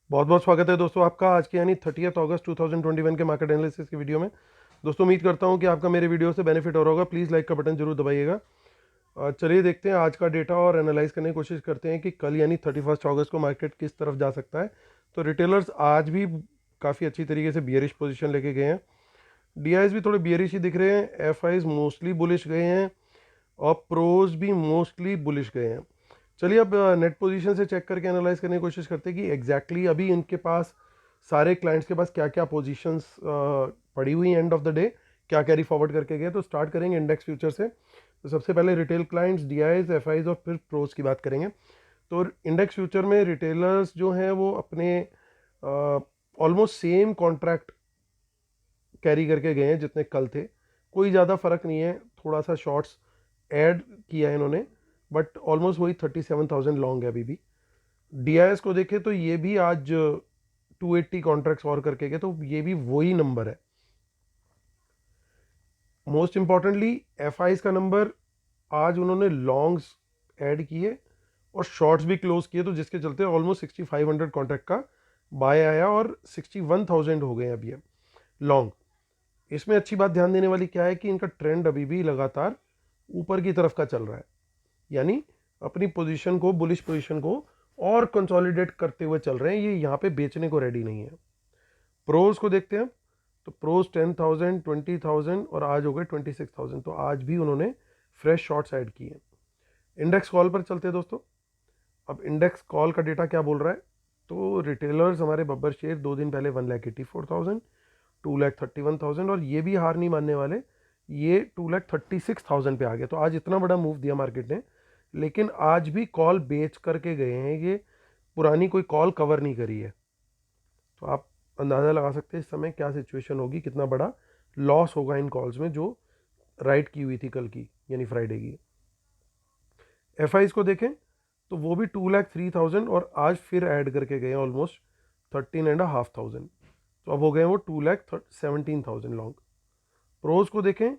बहुत बहुत स्वागत है दोस्तों आपका आज के यानी 30 अगस्त 2021 के मार्केट एनालिसिस की वीडियो में। दोस्तों उम्मीद करता हूं कि आपका मेरे वीडियो से बेनिफिट हो रहा होगा। प्लीज़ लाइक का बटन जरूर दबाइएगा। चलिए देखते हैं आज का डेटा और एनालाइज करने की कोशिश करते हैं कि कल यानी 31 अगस्त को मार्केट किस तरफ जा सकता है। तो रिटेलर्स आज भी काफ़ी अच्छी तरीके से बियरिश पोजिशन लेके गए हैं। डीआईज भी थोड़े बियरिश ही दिख रहे हैं। एफआईज मोस्टली बुलिश गए हैं और प्रोज भी मोस्टली बुलिश गए हैं। चलिए अब नेट पोजीशन से चेक करके एनालाइज करने की कोशिश करते हैं कि एग्जैक्टली अभी इनके पास सारे क्लाइंट्स के पास क्या क्या पोजीशंस पड़ी हुई एंड ऑफ द डे, क्या कैरी फॉरवर्ड करके गए। तो स्टार्ट करेंगे इंडेक्स फ्यूचर से। तो सबसे पहले रिटेल क्लाइंट्स, डीआईज, एफआईज और फिर प्रोज की बात करेंगे। तो इंडेक्स फ्यूचर में रिटेलर्स जो हैं वो अपने ऑलमोस्ट सेम कॉन्ट्रैक्ट कैरी करके गए हैं जितने कल थे। कोई ज़्यादा फर्क नहीं है, थोड़ा सा शॉर्ट्स ऐड किया है इन्होंने, बट ऑलमोस्ट वही 37,000 लॉन्ग है अभी भी। डीआईएस को देखें तो ये भी आज 280 कॉन्ट्रैक्ट्स और करके गए, तो ये भी वही नंबर है। मोस्ट इंपॉर्टेंटली एफआईज का नंबर आज उन्होंने लॉन्ग्स ऐड किए और शॉर्ट्स भी क्लोज किए, तो जिसके चलते ऑलमोस्ट 6500 कॉन्ट्रैक्ट का बाय आया और 61,000 हो गए अभी लॉन्ग। इसमें अच्छी बात ध्यान देने वाली क्या है कि इनका ट्रेंड अभी भी लगातार ऊपर की तरफ का चल रहा है, यानी अपनी पोजीशन को, बुलिश पोजीशन को और कंसोलिडेट करते हुए चल रहे हैं। ये यहाँ पे बेचने को रेडी नहीं है। प्रोज को देखते हैं तो प्रोज 10,000, 20,000 और आज हो गए 26,000, तो आज भी उन्होंने फ्रेश शॉर्ट्स ऐड किए। इंडेक्स कॉल पर चलते हैं दोस्तों। अब इंडेक्स कॉल का डेटा क्या बोल रहा है, तो रिटेलर्स हमारे बब्बर शेयर 2 दिन पहले 1,84,000, 2,31,000 और ये भी हार नहीं मानने वाले, ये 2,36,000 पे आ गया। तो आज इतना बड़ा मूव दिया मार्केट ने, लेकिन आज भी कॉल बेच करके गए हैं। ये पुरानी कोई कॉल कवर नहीं करी है। तो आप अंदाज़ा लगा सकते हैं इस समय क्या सिचुएशन होगी, कितना बड़ा लॉस होगा इन कॉल्स में जो राइट की हुई थी कल की यानी फ्राइडे की। एफ को देखें तो वो भी 2,03,000 और आज फिर ऐड करके गए ऑलमोस्ट 13,500, तो अब हो गए वो 2,17,000 लॉन्ग। प्रोज को देखें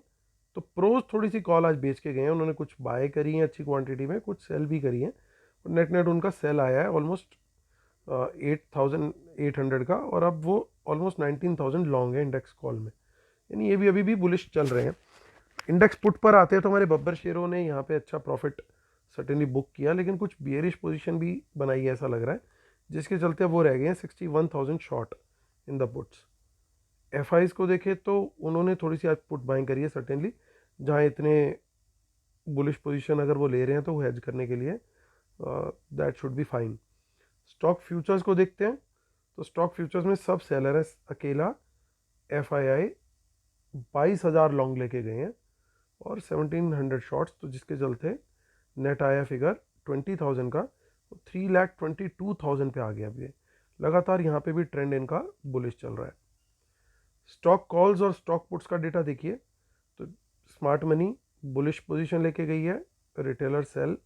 तो प्रोज थोड़ी सी कॉल आज बेच के गए हैं। उन्होंने कुछ बाय करी है अच्छी क्वांटिटी में, कुछ सेल भी करी है। नेट नेट उनका सेल आया है ऑलमोस्ट 8,800 का, और अब वो ऑलमोस्ट 19,000 लॉन्ग है इंडेक्स कॉल में, यानी ये भी अभी भी बुलिश चल रहे हैं। इंडेक्स पुट पर आते हैं तो हमारे बब्बर शेयरों ने यहाँ पे अच्छा प्रॉफिट सर्टेनली बुक किया, लेकिन कुछ बियरिश पोजीशन भी बनाई है ऐसा लग रहा है, जिसके चलते वो रह गए हैं 61,000 short in the puts. F को देखें तो उन्होंने थोड़ी सी आज पुट बाइंग करी है सर्टेनली, जहाँ इतने बुलिश पोजीशन अगर वो ले रहे हैं तो वो हेज करने के लिए that should be fine. Stock futures को देखते हैं तो स्टॉक फ्यूचर्स में सब सेलर है। अकेला एफ 22,000 लॉन्ग लेके गए हैं और 1,700 शॉर्ट्स, तो जिसके चलते नेट आया फिगर 20,000 का, तो 3,22,000 पे आ गया अभी। लगातार यहाँ पे भी ट्रेंड इनका बुलिश चल रहा है। स्टॉक कॉल्स और स्टॉक पुट्स का डेटा देखिए तो स्मार्ट मनी बुलिश पोजीशन लेके गई है, रिटेलर सेल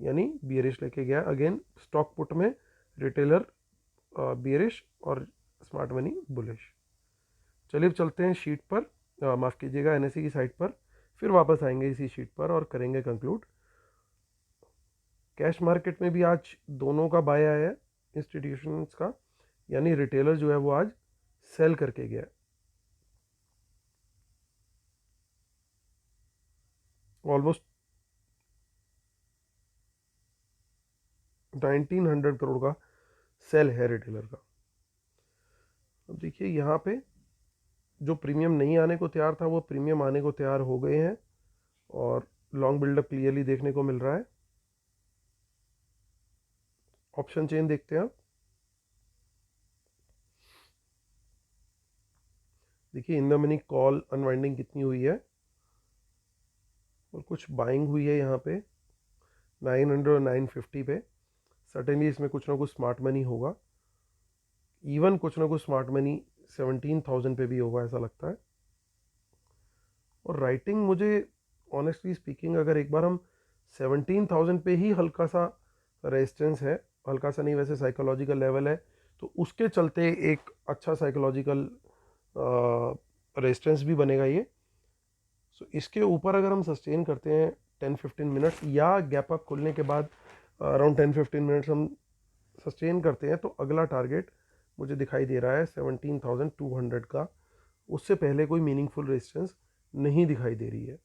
यानी बियरिश लेके गया। अगेन स्टॉक पुट में रिटेलर बियरिश और स्मार्ट मनी बुलिश। चलिए अब चलते हैं शीट पर, माफ़ कीजिएगा एनएससी की साइट पर, फिर वापस आएंगे इसी शीट पर और करेंगे कंक्लूड। कैश मार्केट में भी आज दोनों का बाय आया है इंस्टीट्यूशंस का, यानी रिटेलर जो है वो आज सेल करके गया। ऑलमोस्ट 1,900 करोड़ का सेल है रिटेलर का। अब देखिए यहाँ पे जो प्रीमियम नहीं आने को तैयार था वो प्रीमियम आने को तैयार हो गए हैं और लॉन्ग बिल्डअप क्लियरली देखने को मिल रहा है। ऑप्शन चेन देखते हैं आप। देखिए इन द मनी कॉल अनवाइंडिंग कितनी हुई है और कुछ बाइंग हुई है यहाँ पे 900 और 950 पे। सर्टेनली इसमें कुछ ना कुछ स्मार्ट मनी होगा, इवन कुछ ना कुछ स्मार्ट मनी 17,000 पे भी होगा ऐसा लगता है। और राइटिंग मुझे ऑनेस्टली स्पीकिंग, अगर एक बार हम 17,000 पे ही हल्का सा रेजिस्टेंस है, हल्का सा नहीं वैसे साइकोलॉजिकल लेवल है, तो उसके चलते एक अच्छा साइकोलॉजिकल रेजिस्टेंस भी बनेगा ये। सो इसके ऊपर अगर हम सस्टेन करते हैं 10-15 मिनट्स या गैप अप खुलने के बाद अराउंड 10-15 मिनट्स हम सस्टेन करते हैं तो अगला टारगेट मुझे दिखाई दे रहा है 17,200 का। उससे पहले कोई मीनिंगफुल रेजिस्टेंस नहीं दिखाई दे रही है।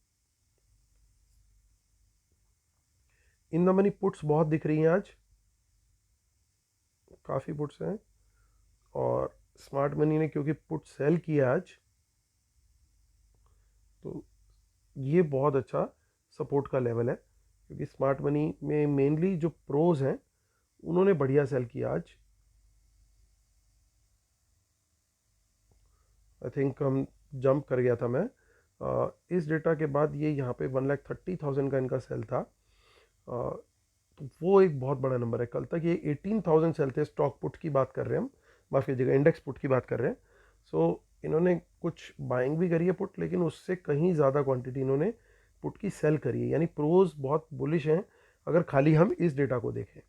इन द मनी पुट्स बहुत दिख रही हैं आज, काफ़ी पुट्स हैं, और स्मार्ट मनी ने क्योंकि पुट सेल किया आज, तो ये बहुत अच्छा सपोर्ट का लेवल है, क्योंकि स्मार्ट मनी में मेनली जो प्रोज हैं उन्होंने बढ़िया सेल किया आज। आई थिंक हम जंप कर गया था मैं इस डेटा के बाद। ये यहाँ पे 1,30,000 का इनका सेल था, तो वो एक बहुत बड़ा नंबर है। कल तक ये 18,000 सेल थे। स्टॉक पुट की बात कर रहे हैं हम, माफ़ कीजिएगा, इंडेक्स पुट की बात कर रहे हैं। सो इन्होंने कुछ बाइंग भी करी है पुट, लेकिन उससे कहीं ज़्यादा क्वांटिटी इन्होंने पुट की सेल करी है, यानी प्रोज बहुत बुलिश हैं अगर खाली हम इस डेटा को देखें।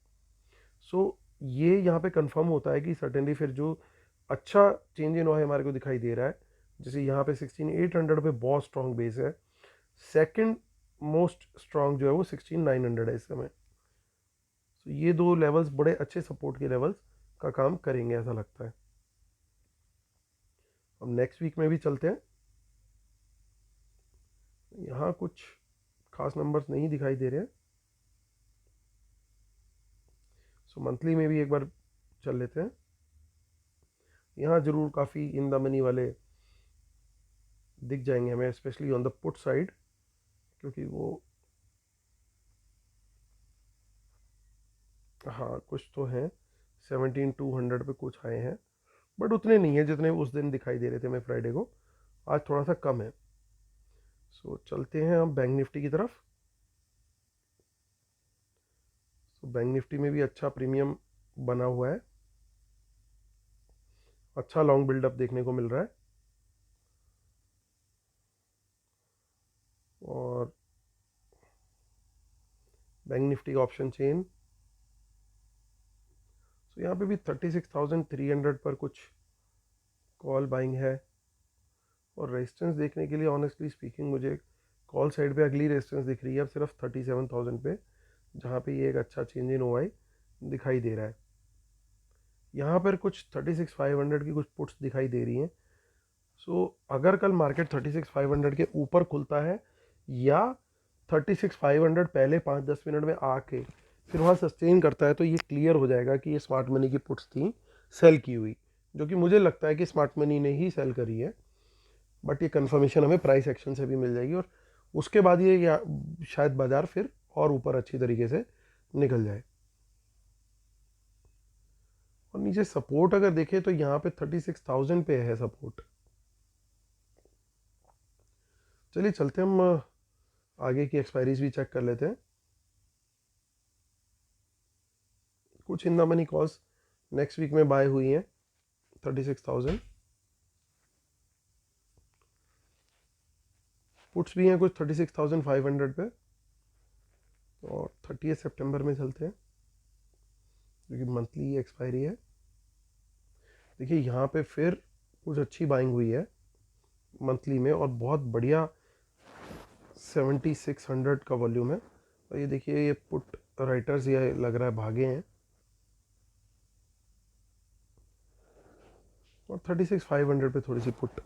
सो ये यहाँ पे कंफर्म होता है कि सर्टेनली फिर जो अच्छा चेंज इन हमारे को दिखाई दे रहा है, जैसे यहाँ पे 16,800 पे बहुत स्ट्रॉन्ग बेस है, सेकंड मोस्ट स्ट्रॉन्ग जो है वो 16,900 है इस समय। तो ये दो लेवल्स बड़े अच्छे सपोर्ट के लेवल्स का काम करेंगे ऐसा लगता है। अब नेक्स्ट वीक में भी चलते हैं। यहाँ कुछ खास नंबर्स नहीं दिखाई दे रहे हैं, सो मंथली में भी एक बार चल लेते हैं। यहाँ जरूर काफ़ी इन द मनी वाले दिख जाएंगे हमें, specially on the put side, क्योंकि वो हाँ कुछ तो हैं, 17,200 पे कुछ आए हैं, बट उतने नहीं है जितने उस दिन दिखाई दे रहे थे मैं फ्राइडे को। आज थोड़ा सा कम है। सो चलते हैं हम बैंक निफ्टी की तरफ। सो बैंक निफ्टी में भी अच्छा प्रीमियम बना हुआ है, अच्छा लॉन्ग बिल्डअप देखने को मिल रहा है, और बैंक निफ्टी का ऑप्शन चेन, सो यहाँ पे भी 36,300 पर कुछ कॉल बाइंग है, और रेजिस्टेंस देखने के लिए ऑनेस्टली स्पीकिंग मुझे कॉल साइड पे अगली रेजिस्टेंस दिख रही है अब सिर्फ 37,000 पे, जहाँ पे ये एक अच्छा चेंज इन ओआई दिखाई दे रहा है। यहाँ पर कुछ 36,500 की कुछ पुट्स दिखाई दे रही हैं। सो अगर कल मार्केट 36,500 के ऊपर खुलता है, या 36,500 पहले 5-10 मिनट में आके फिर वहाँ सस्टेन करता है, तो ये क्लियर हो जाएगा कि ये स्मार्ट मनी की पुट्स थी सेल की हुई, जो कि मुझे लगता है कि स्मार्ट मनी ने ही सेल करी है, बट ये कंफर्मेशन हमें प्राइस एक्शन से भी मिल जाएगी, और उसके बाद ये शायद बाजार फिर और ऊपर अच्छी तरीके से निकल जाए। और नीचे सपोर्ट अगर देखें तो यहाँ पे 36,000 पे है सपोर्ट। चलिए चलते हम आगे की एक्सपायरीज भी चेक कर लेते हैं। कुछ in the money calls next week में बाय हुई हैं 36,000, पुट्स भी हैं कुछ 36,500 पे, और 30 सितंबर में चलते हैं जो कि मंथली एक्सपायरी है। देखिए यहाँ पे फिर कुछ अच्छी बाइंग हुई है मंथली में, और बहुत बढ़िया 7,600 का वॉल्यूम है, और ये देखिए ये पुट राइटर्स ये लग रहा है भागे हैं, और 36,500 पे थोड़ी सी पुट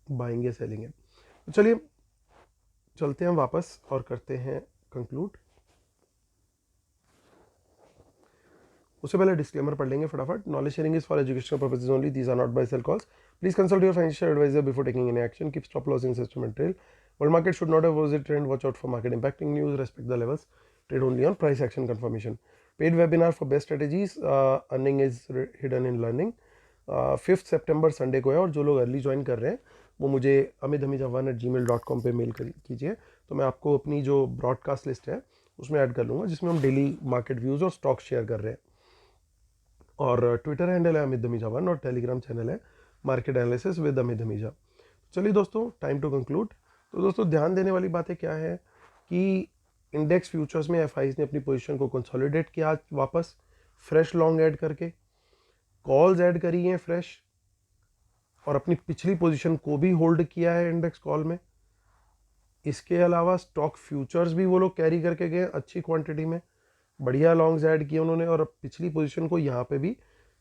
बाइंग है, सेलिंग है। तो चलिए चलते हैं वापस और करते हैं कंक्लूड। उससे पहले डिस्क्लेमर पढ़ लेंगे फटाफट। Knowledge sharing is for educational purposes only, these are not buy sell calls, please consult your financial advisor before taking any action, keep stop loss in system and trail, world market should not have opposite trend, watch out for market impacting news, respect the levels, trade only on price action confirmation. Paid webinar for best strategies, earning is hidden in learning, 5 सितंबर Sunday को है, और जो लोग early join कर रहे हैं वो मुझे amithamija1@gmail.com पे मेल कीजिए, तो मैं आपको अपनी जो ब्रॉडकास्ट लिस्ट है उसमें ऐड कर लूँगा, जिसमें हम डेली मार्केट व्यूज़ और स्टॉक शेयर कर रहे हैं। और ट्विटर हैंडल है अमित धमीजा 1, और टेलीग्राम चैनल है market analysis with Amit Dhamija. चलिए दोस्तों, टाइम टू कंक्लूड। तो दोस्तों ध्यान देने वाली बातें क्या है कि इंडेक्स फ्यूचर्स में एफआईज ने अपनी पोजीशन को कंसोलिडेट किया आज वापस, फ्रेश लॉन्ग ऐड करके, कॉल्स ऐड करी हैं फ्रेश, और अपनी पिछली पोजीशन को भी होल्ड किया है इंडेक्स कॉल में। इसके अलावा स्टॉक फ्यूचर्स भी वो लोग कैरी करके गए अच्छी क्वांटिटी में, बढ़िया लॉन्ग्स ऐड किए उन्होंने और पिछली पोजीशन को यहाँ पे भी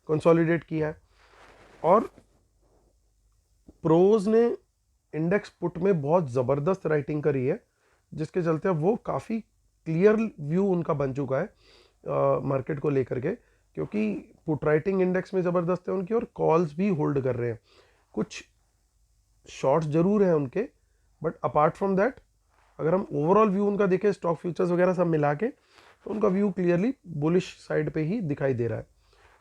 कंसोलिडेट किया है। और प्रोज ने इंडेक्स पुट में बहुत ज़बरदस्त राइटिंग करी है, जिसके चलते अब वो काफ़ी क्लियर व्यू उनका बन चुका है मार्केट को लेकर के, क्योंकि पुट राइटिंग इंडेक्स में ज़बरदस्त है उनकी और कॉल्स भी होल्ड कर रहे हैं। कुछ शॉर्ट्स जरूर हैं उनके, बट अपार्ट फ्रॉम दैट अगर हम ओवरऑल व्यू उनका देखें स्टॉक फ्यूचर्स वगैरह सब मिला के, तो उनका व्यू क्लियरली बुलिश साइड पे ही दिखाई दे रहा है।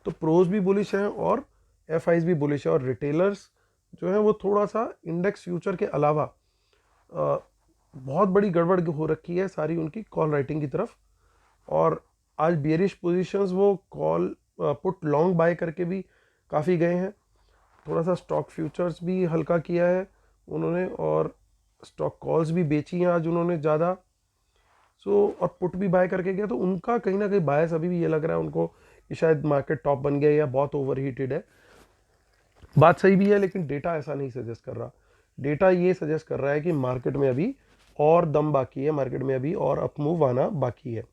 तो प्रोज भी बुलिश हैं और एफ भी बुलिश है, और रिटेलर्स जो है वो थोड़ा सा इंडेक्स फ्यूचर के अलावा बहुत बड़ी गड़बड़ हो रखी है सारी उनकी कॉल राइटिंग की तरफ। और आज बियरिश पोजीशंस वो कॉल पुट लॉन्ग बाय करके भी काफ़ी गए हैं। थोड़ा सा स्टॉक फ्यूचर्स भी हल्का किया है उन्होंने, और स्टॉक कॉल्स भी बेची हैं आज उन्होंने ज़्यादा। और पुट भी बाय करके गया, तो उनका कहीं ना कहीं बायस अभी भी ये लग रहा है उनको कि शायद मार्केट टॉप बन गया या बहुत ओवर हीटेड है। बात सही भी है, लेकिन डेटा ऐसा नहीं सजेस्ट कर रहा। डेटा ये सजेस्ट कर रहा है कि मार्केट में अभी और दम बाकी है, मार्केट में अभी और अप मूव आना बाकी है।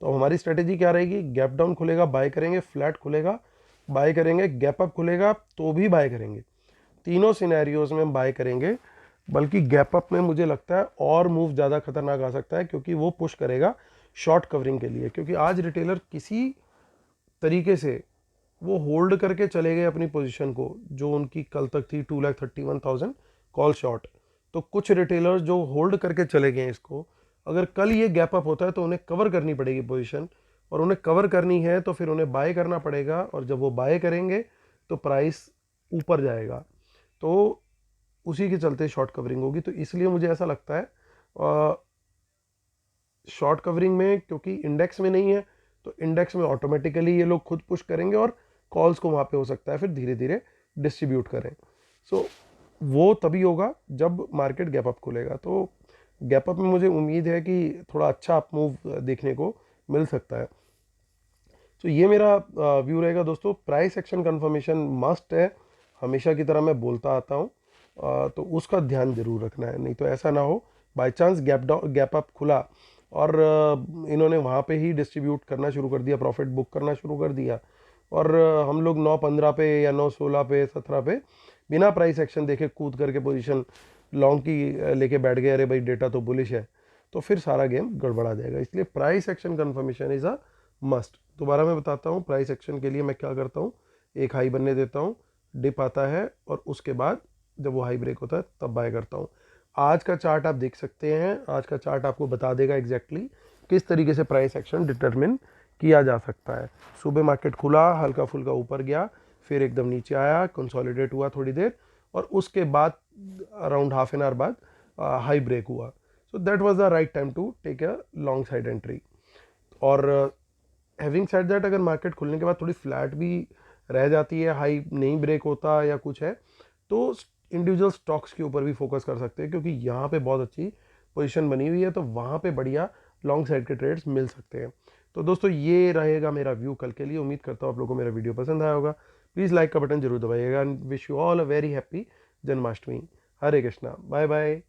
तो हमारी स्ट्रेटेजी क्या रहेगी? गैप डाउन खुलेगा बाय करेंगे, फ्लैट खुलेगा बाय करेंगे, गैप अप खुलेगा तो भी बाय करेंगे। तीनों सिनेरियोज में हम बाय करेंगे। बल्कि गैप अप में मुझे लगता है और मूव ज़्यादा खतरनाक आ सकता है, क्योंकि वो पुश करेगा शॉर्ट कवरिंग के लिए। क्योंकि आज रिटेलर किसी तरीके से वो होल्ड करके चले गए अपनी पोजीशन को, जो उनकी कल तक थी 2,31,000 कॉल शॉर्ट। तो कुछ रिटेलर्स जो होल्ड करके चले गए इसको, अगर कल ये गैप अप होता है तो उन्हें कवर करनी पड़ेगी पोजीशन, और उन्हें कवर करनी है तो फिर उन्हें बाय करना पड़ेगा, और जब वो बाय करेंगे तो प्राइस ऊपर जाएगा। तो उसी के चलते शॉर्ट कवरिंग होगी। तो इसलिए मुझे ऐसा लगता है शॉर्ट कवरिंग में, क्योंकि इंडेक्स में नहीं है, तो इंडेक्स में ऑटोमेटिकली ये लोग खुद पुश करेंगे और कॉल्स को वहाँ पे हो सकता है फिर धीरे धीरे डिस्ट्रीब्यूट करें। वो तभी होगा जब मार्केट गैप अप खुलेगा। तो गैप अप में मुझे उम्मीद है कि थोड़ा अच्छा अप मूव देखने को मिल सकता है। तो ये मेरा व्यू रहेगा दोस्तों। प्राइस एक्शन कंफर्मेशन मस्ट है, हमेशा की तरह मैं बोलता आता हूँ। तो उसका ध्यान जरूर रखना है, नहीं तो ऐसा ना हो बाय चांस गैप अप खुला और इन्होंने वहाँ पे ही डिस्ट्रीब्यूट करना शुरू कर दिया, प्रॉफिट बुक करना शुरू कर दिया, और हम लोग 9.15 पे या 9.16 पे 17 पे बिना प्राइस एक्शन देखे कूद करके पोजीशन लॉन्ग की लेके बैठ गए, अरे भाई डेटा तो बुलिश है, तो फिर सारा गेम गड़बड़ा जाएगा। इसलिए price action confirmation is a must. दोबारा मैं बताता हूँ, प्राइस एक्शन के लिए मैं क्या करता हूँ, एक हाई बनने देता हूँ, डिप आता है, और उसके बाद जब वो हाई ब्रेक होता है तब बाय करता हूँ। आज का चार्ट आप देख सकते हैं, आज का चार्ट आपको बता देगा एग्जैक्टली किस तरीके से प्राइस एक्शन डिटरमिन किया जा सकता है। सुबह मार्केट खुला, हल्का फुल्का ऊपर गया, फिर एकदम नीचे आया, कंसोलिडेट हुआ थोड़ी देर, और उसके बाद अराउंड हाफ एन आवर बाद हाई ब्रेक हुआ। So that was the right time to take a long side entry. और हैविंग सेड दैट, अगर मार्केट खुलने के बाद थोड़ी फ्लैट भी रह जाती है, हाई नहीं ब्रेक होता या कुछ है, तो इंडिविजुअल स्टॉक्स के ऊपर भी फोकस कर सकते हैं, क्योंकि यहाँ पे बहुत अच्छी पोजीशन बनी हुई है, तो वहाँ पे बढ़िया लॉन्ग साइड के ट्रेड्स मिल सकते हैं। तो दोस्तों ये रहेगा मेरा व्यू कल के लिए। उम्मीद करता हूँ आप लोगों को मेरा वीडियो पसंद आया होगा। प्लीज़ लाइक का बटन जरूर दबाइएगा। Wish you all a very happy Janmashtami. Hare Krishna, bye bye.